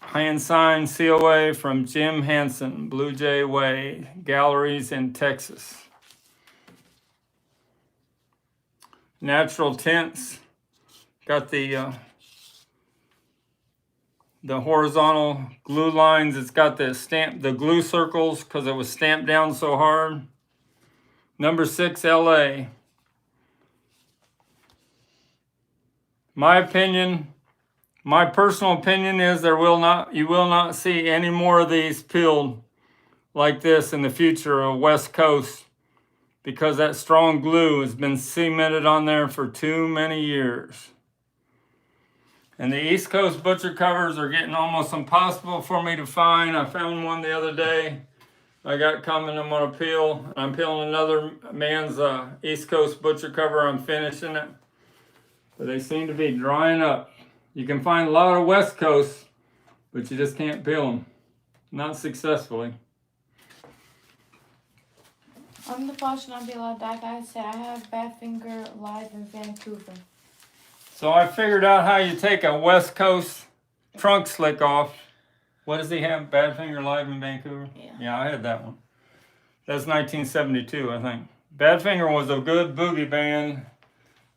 Hand signed COA from Jim Hansen, Blue Jay Way, Galleries in Texas. Natural tints. Got the horizontal glue lines. It's got the glue circles because it was stamped down so hard. Number 6 LA. My personal opinion is you will not see any more of these peeled like this in the future of West Coast, because that strong glue has been cemented on there for too many years. And the East Coast butcher covers are getting almost impossible for me to find. I found one the other day. I got coming, I'm gonna peel. I'm peeling another man's East Coast butcher cover. I'm finishing it. But they seem to be drying up. You can find a lot of West Coast, but you just can't peel them. Not successfully. I'm the Paul should not be allowed to die guy. Said I have Badfinger live in Vancouver. So I figured out how you take a West Coast trunk slick off. What does he have? Badfinger live in Vancouver? Yeah, I had that one. That's 1972, I think. Badfinger was a good boogie band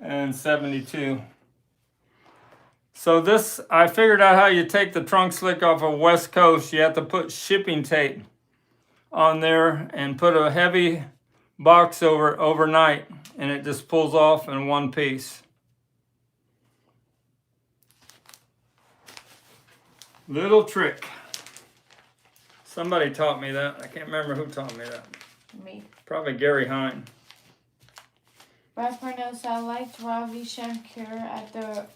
in 72. So this, I figured out how you take the trunk slick off of West Coast. You have to put shipping tape on there and put a heavy box over it overnight, and it just pulls off in one piece. Little trick. Somebody taught me that. I can't remember who taught me that. Me. Probably Gary Hine. Brad Parnell said I liked Ravi Shankar at the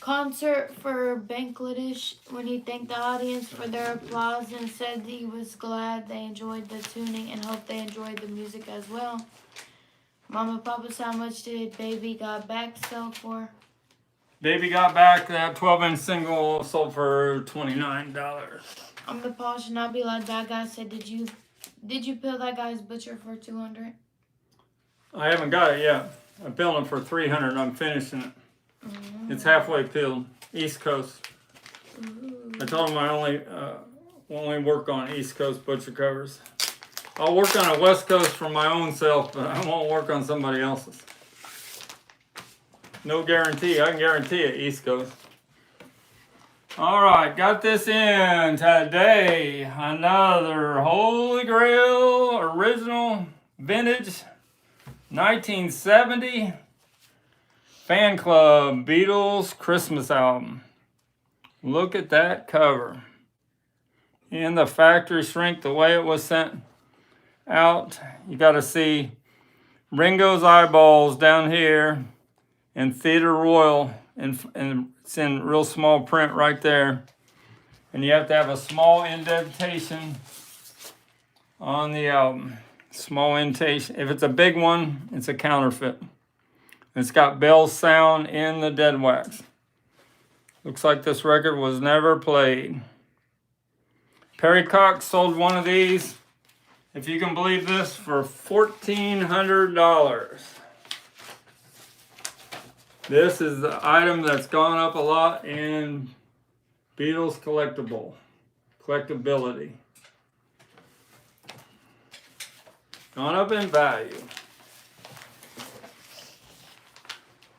concert for Bangladesh when he thanked the audience for their applause and said he was glad they enjoyed the tuning and hoped they enjoyed the music as well. Mama Papa said how much did Baby Got Back sell for? Baby Got Back, that 12-inch single sold for $29. I'm the Paul should not be allowed. That guy said, did you peel that guy's butcher for $200? I haven't got it yet. I peeled them for $300 and I'm finishing it. It's halfway peeled, East Coast. I told him I only work on East Coast butcher covers. I'll work on a West Coast for my own self, but I won't work on somebody else's. No guarantee. I can guarantee it, East Coast. All right, got this in today. Another Holy Grail original vintage 1970 Fan Club Beatles Christmas album. Look at that cover. In the factory shrink, the way it was sent out, you got to see Ringo's eyeballs down here in Theatre Royal, and it's in real small print right there. And you have to have a small indentation on the album. Small indentation. If it's a big one, it's a counterfeit. It's got Bell's sound in the dead wax. Looks like this record was never played. Perry Cox sold one of these, if you can believe this, for $1,400. This is the item that's gone up a lot in Beatles collectability. Gone up in value.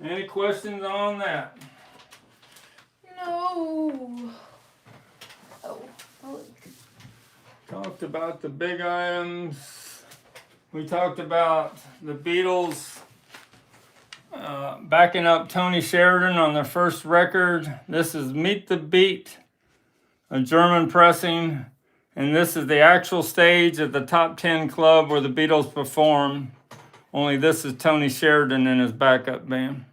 Any questions on that? No. Oh. Talked about the big items. We talked about the Beatles backing up Tony Sheridan on their first record. This is Meet the Beat, a German pressing, and this is the actual stage at the Top 10 Club where the Beatles perform. Only this is Tony Sheridan and his backup band.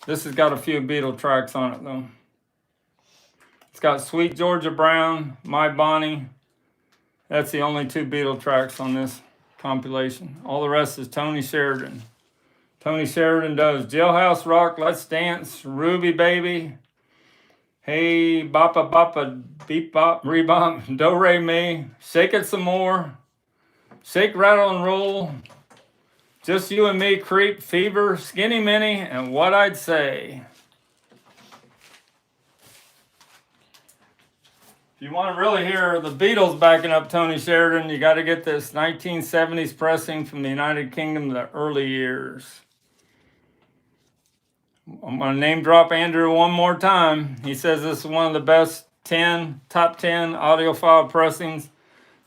This has got a few Beatle tracks on it though. It's got Sweet Georgia Brown, My Bonnie. That's the only two Beatle tracks on this compilation. All the rest is Tony Sheridan. Tony Sheridan does Jailhouse Rock, Let's Dance, Ruby Baby, Hey Boppa Boppa, Beep Bop, Rebop, Do Re Mi, Shake It Some More, Shake, Rattle and Roll, Just You and Me, Creep, Fever, Skinny Minnie, and What I'd Say. If you want to really hear the Beatles backing up Tony Sheridan, you got to get this 1970s pressing from the United Kingdom, the early years. I'm going to name drop Andrew one more time. He says this is one of the best top 10 audiophile pressings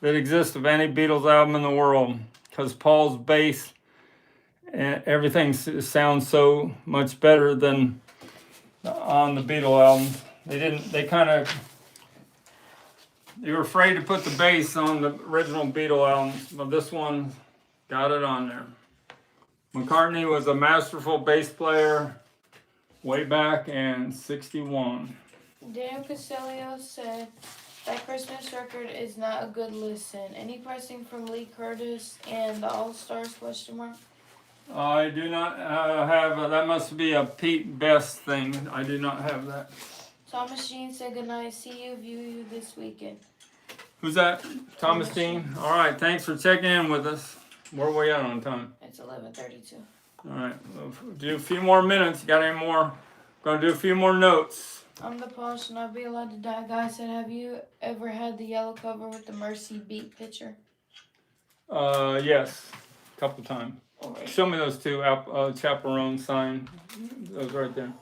that exist of any Beatles album in the world, because Paul's bass and everything sounds so much better than on the Beatle albums. They were afraid to put the bass on the original Beatle albums, but this one got it on there. McCartney was a masterful bass player way back in '61. Daniel Castellio said that Christmas record is not a good listen. Any pressing from Lee Curtis and the All-Stars ? I do not have, that must be a Pete Best thing. I do not have that. Thomas Jean said goodnight. See you, view you this weekend. Who's that? Thomas Dean? All right, thanks for checking in with us. Where are we at on time? It's 11:32. All right, we'll do a few more minutes. You got any more? Gonna do a few more notes. On the pause, should not be allowed to die. Guy said, have you ever had the yellow cover with the Mercy Beat picture? Yes, a couple times. Oh, right. Show me those two chaperone sign. Those right there.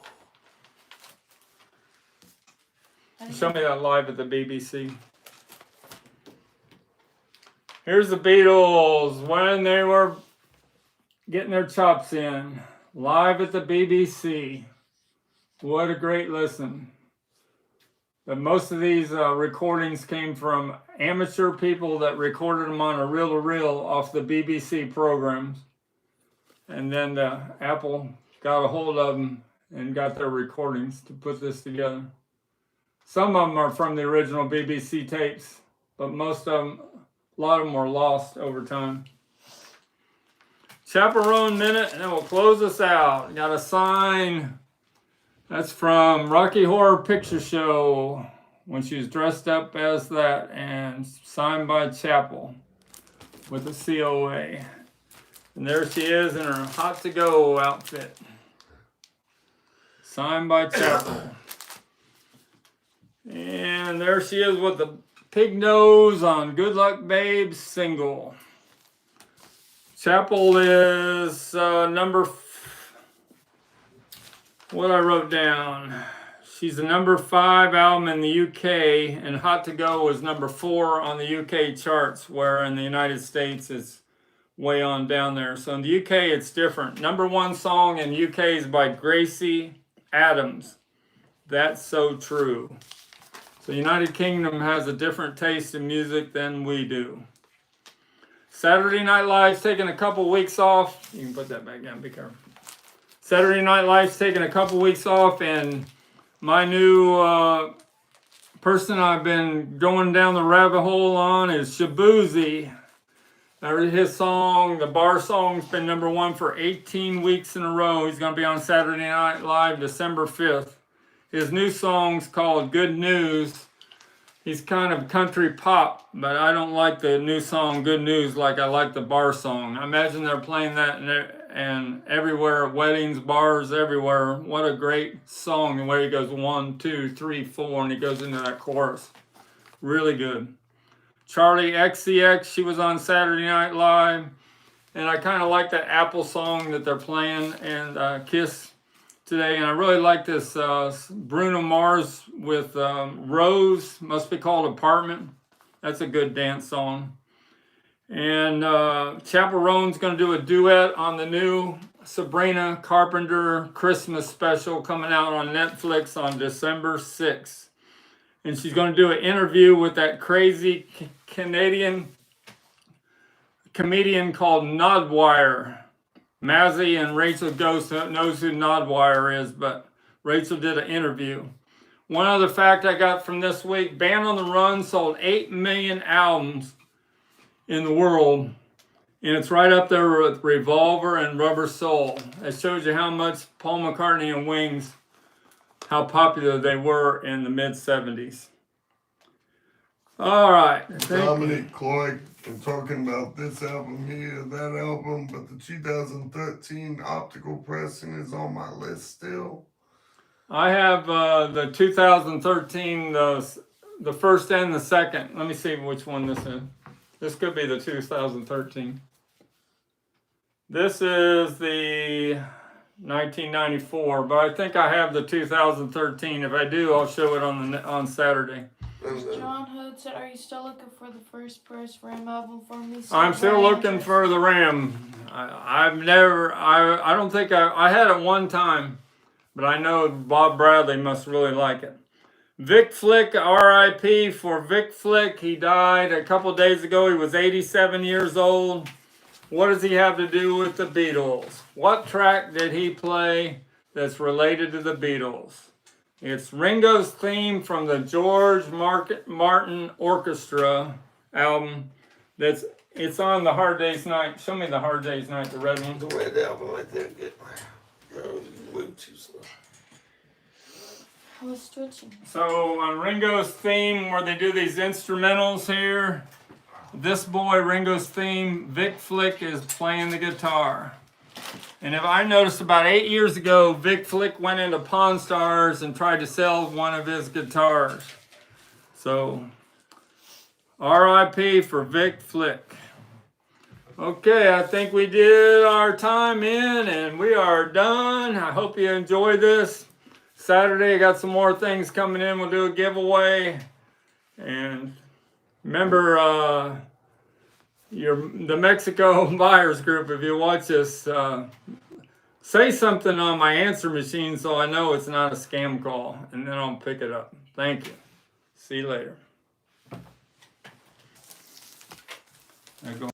Show me that live at the BBC. Here's the Beatles when they were getting their chops in. Live at the BBC. What a great listen. But most of these recordings came from amateur people that recorded them on a reel-to-reel off the BBC programs. And then Apple got a hold of them and got their recordings to put this together. Some of them are from the original BBC tapes, but most of them, a lot of them were lost over time. Chaperone minute, and then we'll close us out. Got a sign. That's from Rocky Horror Picture Show when she was dressed up as that, and signed by Chapel with the COA. And there she is in her Hot to Go outfit. Signed by Chapel. And there she is with the pig nose on Good Luck Babe single. Chapel is what I wrote down. She's the number 5 album in the UK, and Hot to Go was number 4 on the UK charts, where in the United States it's way on down there. So in the UK it's different. Number 1 song in the UK is by Gracie Adams. That's so true. So United Kingdom has a different taste in music than we do. Saturday Night Live's taking a couple weeks off. You can put that back down, be careful. Saturday Night Live's taking a couple weeks off, and my new person I've been going down the rabbit hole on is Shabuzi. His song, the bar song's been number 1 for 18 weeks in a row. He's going to be on Saturday Night Live December 5th. His new song's called Good News. He's kind of country pop, but I don't like the new song Good News like I like the bar song. I imagine they're playing that and everywhere, weddings, bars, everywhere. What a great song, the way he goes 1, 2, 3, 4, and he goes into that chorus. Really good. Charlie XCX, she was on Saturday Night Live, and I kind of like that Apple song that they're playing, and Kiss today, and I really like this Bruno Mars with Rose, must be called Apartment. That's a good dance song. And Chaperone's going to do a duet on the new Sabrina Carpenter Christmas special coming out on Netflix on December 6th. And she's going to do an interview with that crazy Canadian comedian called Nodwire. Mazzy and Rachel Ghost knows who Nodwire is, but Rachel did an interview. One other fact I got from this week, Band on the Run sold 8 million albums in the world, and it's right up there with Revolver and Rubber Soul. It shows you how much Paul McCartney and Wings, how popular they were in the mid-70s. All right. Dominic Cloyd, I'm talking about this album here, that album, but the 2013 optical pressing is on my list still. I have the 2013, the first and the second. Let me see which one this is. This could be the 2013. This is the 1994, but I think I have the 2013. If I do, I'll show it on Saturday. John Hood said, are you still looking for the first press Ram album for me? I'm still looking for the Ram. I don't think I had it one time, but I know Bob Bradley must really like it. Vic Flick, R.I.P. for Vic Flick. He died a couple days ago. He was 87 years old. What does he have to do with the Beatles? What track did he play that's related to the Beatles? It's Ringo's theme from the George Martin Orchestra album that's It's on the Hard Day's Night. Show me the Hard Day's Night, the red one. The red album right there. Good. No, you move too slow. I was stretching. So on Ringo's theme, where they do these instrumentals here, this boy, Ringo's theme, Vic Flick is playing the guitar. And if I noticed about 8 years ago, Vic Flick went into Pawn Stars and tried to sell one of his guitars. So, R.I.P. for Vic Flick. Okay, I think we did our time in and we are done. I hope you enjoyed this. Saturday, I got some more things coming in. We'll do a giveaway. And remember, the Mexico buyers group, if you watch this, say something on my answer machine so I know it's not a scam call, and then I'll pick it up. Thank you. See you later. I go